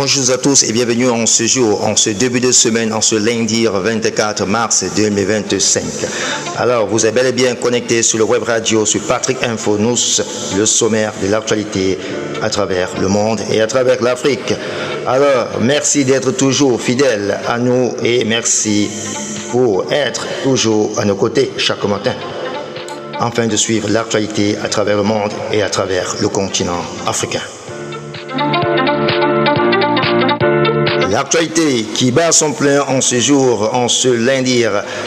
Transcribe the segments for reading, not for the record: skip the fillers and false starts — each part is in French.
Bonjour à tous et bienvenue en ce jour, en ce début de semaine, en ce lundi 24 mars 2025. Alors, vous êtes bel et bien connecté sur le web radio, sur Patrick Info News, le sommaire de l'actualité à travers le monde et à travers l'Afrique. Alors, merci d'être toujours fidèles à nous et merci pour être toujours à nos côtés chaque matin, afin de suivre l'actualité à travers le monde et à travers le continent africain. L'actualité qui bat son plein en ce jour, en ce lundi,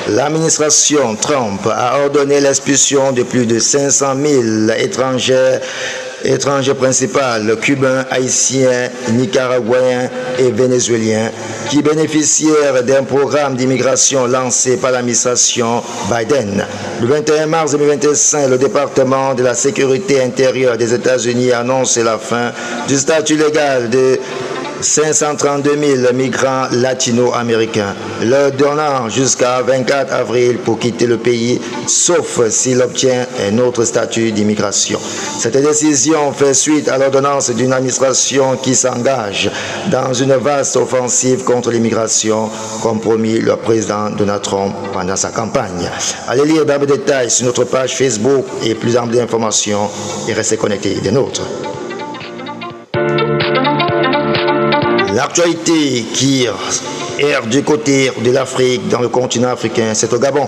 l'administration Trump a ordonné l'expulsion de plus de 500 000 étrangers principaux, cubains, haïtiens, nicaraguayens et vénézuéliens, qui bénéficièrent d'un programme d'immigration lancé par l'administration Biden. Le 21 mars 2025, le département de la sécurité intérieure des États-Unis annonce la fin du statut légal de 532 000 migrants latino-américains, leur donnant jusqu'à 24 avril pour quitter le pays, sauf s'il obtient un autre statut d'immigration. Cette décision fait suite à l'ordonnance d'une administration qui s'engage dans une vaste offensive contre l'immigration, comme promis le président Donald Trump pendant sa campagne. Allez lire dans le détail sur notre page Facebook et plus amples d'informations et restez connectés des nôtres. L'actualité qui est du côté de l'Afrique, dans le continent africain, c'est au Gabon.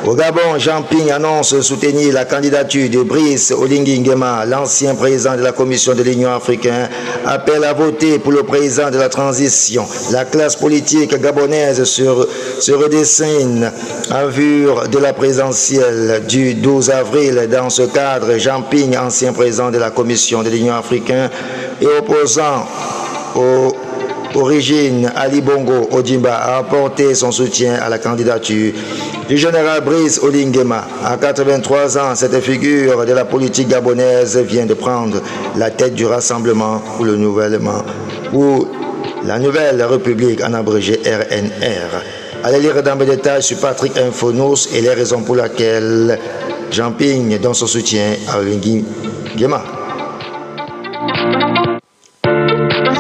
Au Gabon, Jean Ping annonce soutenir la candidature de Brice Oligui Nguema, l'ancien président de la Commission de l'Union africaine, appelle à voter pour le président de la transition. La classe politique gabonaise se redessine en vue de la présidentielle du 12 avril. Dans ce cadre, Jean Ping, ancien président de la Commission de l'Union africaine et opposant au origine, Ali Bongo Ondimba a apporté son soutien à la candidature du général Brice Oligui Nguema. À 83 ans, cette figure de la politique gabonaise vient de prendre la tête du Rassemblement pour la Nouvelle République, en abrégé RNR. Allez lire dans le détail sur Patrick Info News et les raisons pour lesquelles Jean Ping donne son soutien à Oligui Nguema.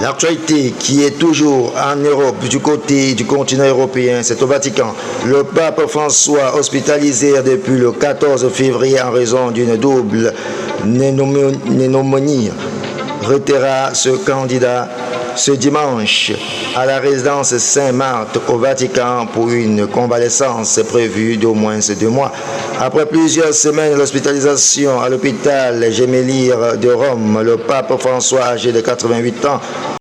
L'actualité qui est toujours en Europe, du côté du continent européen, c'est au Vatican. Le pape François, hospitalisé depuis le 14 février en raison d'une double pneumonie, retirera ce candidat ce dimanche à la résidence Saint-Marthe au Vatican pour une convalescence prévue d'au moins 2 mois. Après plusieurs semaines d'hospitalisation à l'hôpital Gemelli de Rome, le pape François, âgé de 88 ans,